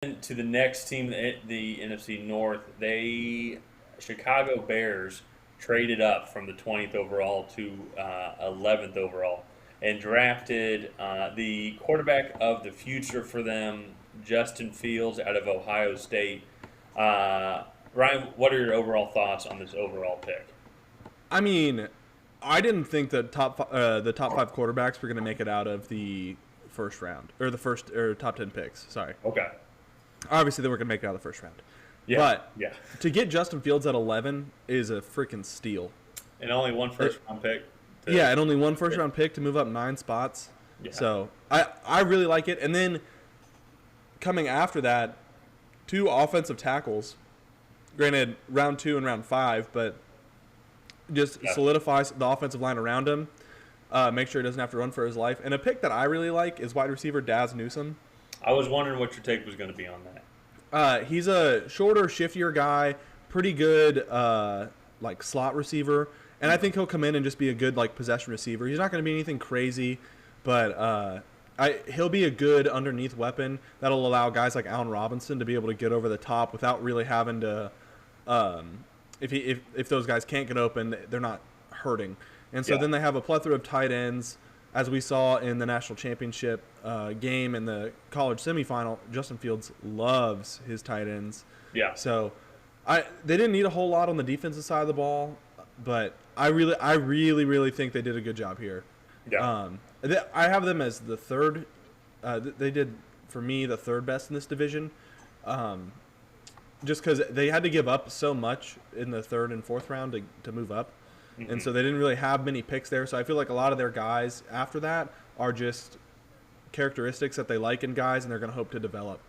to the next team, the NFC North, Chicago Bears traded up from the 20th overall to 11th overall and drafted the quarterback of the future for them, Justin Fields, out of Ohio State. Uh, Ryan, what are your overall thoughts on this overall pick? I mean, I didn't think that the top five quarterbacks were going to make it out of the first round or the first or top 10 picks. Sorry, Okay. obviously they were going to make it out of the first round, Yeah. but Yeah. to get Justin Fields at 11 is a freaking steal. And only one Uh, first round pick to. yeah, and only one first round pick to move up 9 spots. Yeah. So I really like it. And then coming after that, two offensive tackles. Granted, round two and round five, but just Yeah. solidifies the offensive line around him. Make sure he doesn't have to run for his life. And a pick that I really like is wide receiver Daz Newsome. I was wondering what your take was going to be on that. He's a shorter, shiftier guy, pretty good like slot receiver, and I think he'll come in and just be a good like possession receiver. He's not going to be anything crazy, but he'll be a good underneath weapon that'll allow guys like Allen Robinson to be able to get over the top without really having to. If those guys can't get open, they're not hurting. And so Yeah. then they have a plethora of tight ends, as we saw in the national championship game in the college semifinal. Justin Fields loves his tight ends. Yeah. So they didn't need a whole lot on the defensive side of the ball, but I really think they did a good job here. Yeah. I have them as the third. They did for me the third best in this division, just because they had to give up so much in the third and fourth round to move up, and so they didn't really have many picks there. So I feel like a lot of their guys after that are just characteristics that they like in guys, and they're going to hope to develop.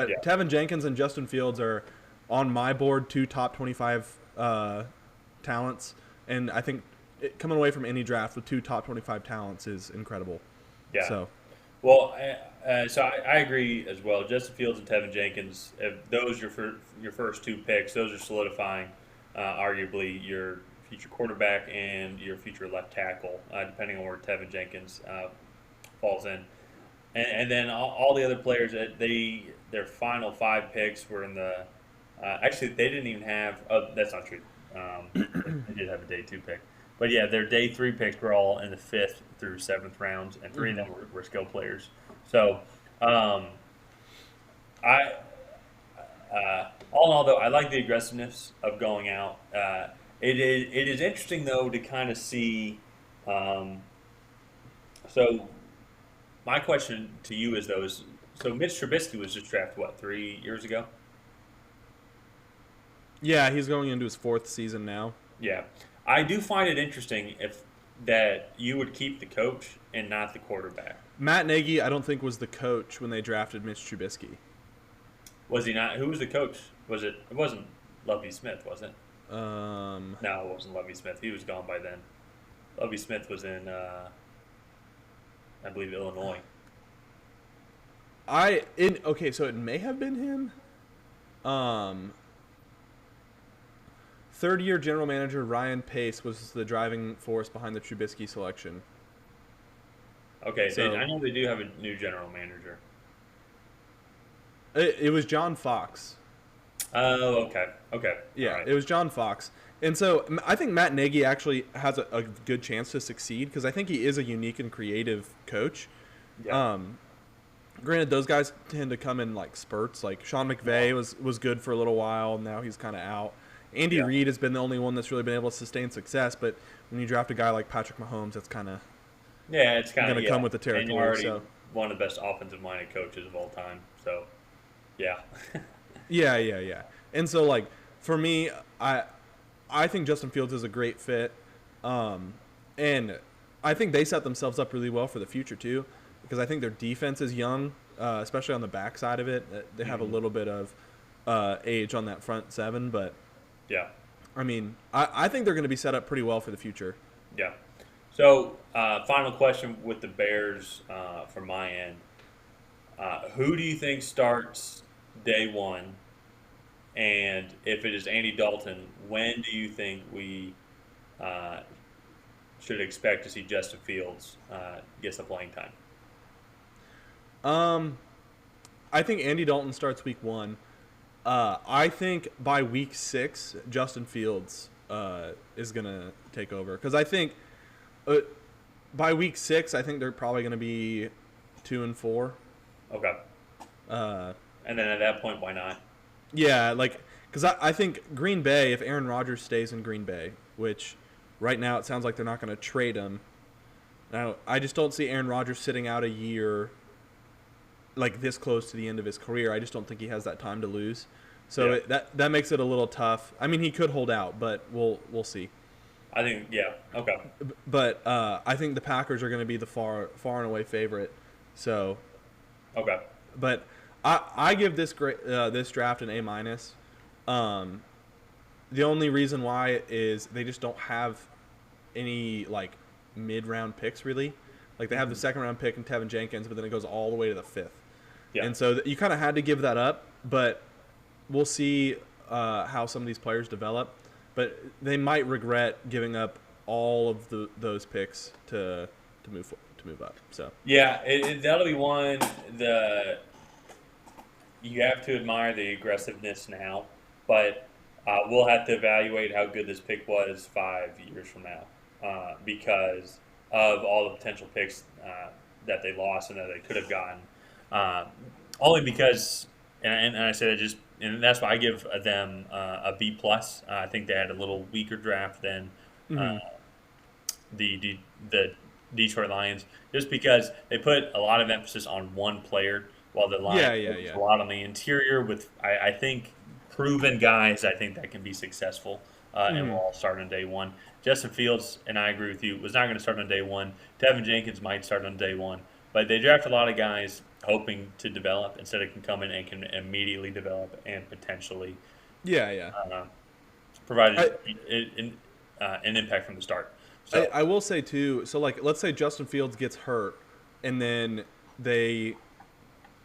Yeah. But Tevin Jenkins and Justin Fields are on my board two top 25 talents, and I think coming away from any draft with two top 25 talents is incredible. Yeah. So Well, I agree as well. Justin Fields and Tevin Jenkins, if those your first two picks, those are solidifying, arguably your future quarterback and your future left tackle, depending on where Tevin Jenkins falls in. And then all the other players that their final five picks were in the. Actually, they didn't even have. Oh, that's not true. They did have a day two pick, but yeah, their day three picks were all in the fifth through seventh rounds, and three of them were skill players. So, um, I all in all, though, I like the aggressiveness of going out. It is interesting though to kind of see. Um, so my question to you is though is so Mitch Trubisky was just drafted what 3 years ago? yeah, he's going into his fourth season now. Yeah, I do find it interesting if that you would keep the coach and not the quarterback. Matt Nagy, I don't think was the coach when they drafted Mitch Trubisky. Was he not? Who was the coach? Was it? It wasn't Lovey Smith, was it? Um, No, it wasn't Lovey Smith. He was gone by then. Lovey Smith was in, I believe, Illinois. okay, so it may have been him. Um, third year general manager Ryan Pace was the driving force behind the Trubisky selection. Okay, So I know they do have a new general manager. it was John Fox. Oh, okay, okay, all Yeah, right. it was John Fox. And so I think Matt Nagy actually has a good chance to succeed because I think he is a unique and creative coach. Yeah, Um, Granted, those guys tend to come in like spurts. Like Sean yeah, McVay was good for a little while, and now he's kind of out. Andy yeah, Reid has been the only one that's really been able to sustain success. But when you draft a guy like Patrick Mahomes, that's kind of yeah. It's kind going of to come yeah, with the and you're territory. already So one of the best offensive-minded coaches of all time. So yeah, yeah. And so like for me, I think Justin Fields is a great fit, um, and I think they set themselves up really well for the future too, because I think their defense is young, especially on the back side of it. They have a hmm little bit of age on that front seven, but yeah, I mean, I think they're going to be set up pretty well for the future. yeah. So final question with the Bears from my end. Who do you think starts day one? And if it is Andy Dalton, when do you think we uh, should expect to see Justin Fields get some playing time? Um, I think Andy Dalton starts week 1. I think by week 6, Justin Fields is gonna take over because I think by week 6, I think they're probably gonna be 2-4. Okay. Uh, And then at that point, why not? yeah, like because I think Green Bay, if Aaron Rodgers stays in Green Bay, which right now it sounds like they're not going to trade him. Now I just don't see Aaron Rodgers sitting out a year like this close to the end of his career. I just don't think he has that time to lose. So that makes it a little tough. I mean, he could hold out, but we'll see. I think, yeah, okay. But I think the Packers are going to be the far and away favorite. So, Okay. but I give this this draft an A-. The only reason why is they just don't have any like mid-round picks really. Like they have the second-round pick in Tevin Jenkins, but then it goes all the way to the 5th. Yeah. And so you kind of had to give that up, but we'll see how some of these players develop. But they might regret giving up all of those picks to move up. So Yeah, that'll be one. You have to admire the aggressiveness now, but we'll have to evaluate how good this pick was 5 years from now because of all the potential picks that they lost and that they could have gotten. Only because, and I say that just, and that's why I give them a B plus. I think they had a little weaker draft than the Detroit Lions, just because they put a lot of emphasis on one player, while the Lions focus a lot on the interior with, I think, proven guys. I think that can be successful and will all start on day one. Justin Fields, and I agree with you, was not going to start on day one. Tevin Jenkins might start on day one, but they draft a lot of guys hoping to develop instead of can come in and can immediately develop and potentially provide an impact from the start. So I will say too. So like, let's say Justin Fields gets hurt, and then they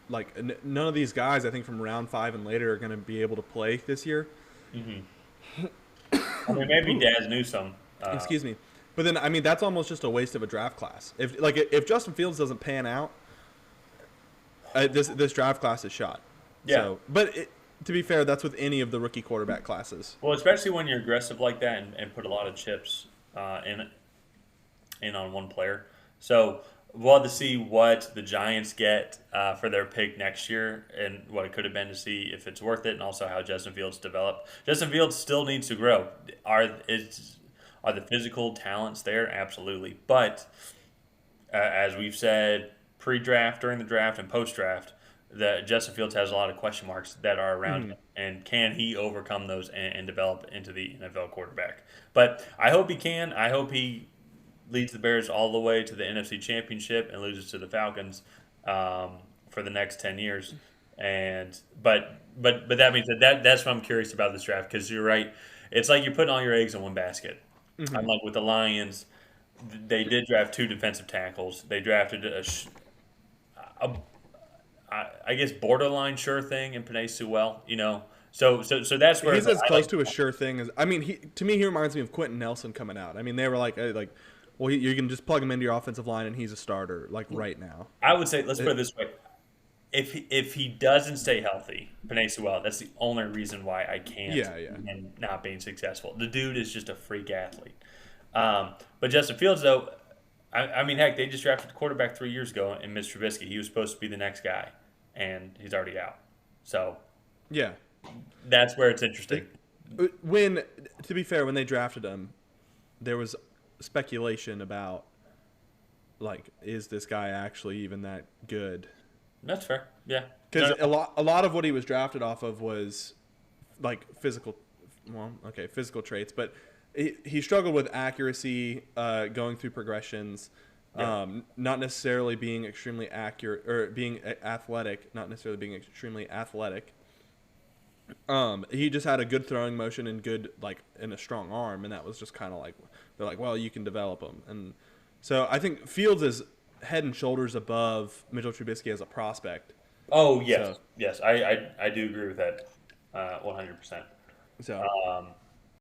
like none of these guys I think from round 5 and later are going to be able to play this year. I mean, maybe Daz Newsome. Excuse me, but then I mean that's almost just a waste of a draft class. If Justin Fields doesn't pan out, this draft class is shot. Yeah. So, but to be fair, that's with any of the rookie quarterback classes. Well, especially when you're aggressive like that and put a lot of chips in on one player. So we'll have to see what the Giants get for their pick next year and what it could have been to see if it's worth it, and also how Justin Fields developed. Justin Fields still needs to grow. Are the physical talents there? Absolutely. But as we've said pre-draft, during the draft, and post-draft, that Justin Fields has a lot of question marks that are around him, and can he overcome those and develop into the NFL quarterback? But I hope he can. I hope he leads the Bears all the way to the NFC Championship and loses to the Falcons for the next 10 years. And but that means that's what I'm curious about this draft, because you're right. It's like you're putting all your eggs in one basket. I'm like with the Lions, they did draft 2 defensive tackles. They drafted I guess borderline sure thing in Penei Sewell, So that's where he's as close to a sure thing as. I mean, to me, he reminds me of Quentin Nelson coming out. I mean, they were like, well, you can just plug him into your offensive line, and he's a starter right now. I would say, let's put it this way: if he doesn't stay healthy, Penei Sewell, that's the only reason why I can't. And not being successful. The dude is just a freak athlete. But Justin Fields, though. I mean, heck, they just drafted the quarterback 3 years ago in Mitch Trubisky. He was supposed to be the next guy, and he's already out. So, yeah, that's where it's interesting. To be fair, when they drafted him, there was speculation about, like, is this guy actually even that good? That's fair, yeah. Because a lot of what he was drafted off of was, like, physical traits, but he struggled with accuracy, going through progressions, not necessarily being extremely accurate or being athletic, not necessarily being extremely athletic. He just had a good throwing motion and and a strong arm, and that was just kind of like they're like, well, you can develop him, and so I think Fields is head and shoulders above Mitchell Trubisky as a prospect. Oh yes, yes, I do agree with that, 100%. So.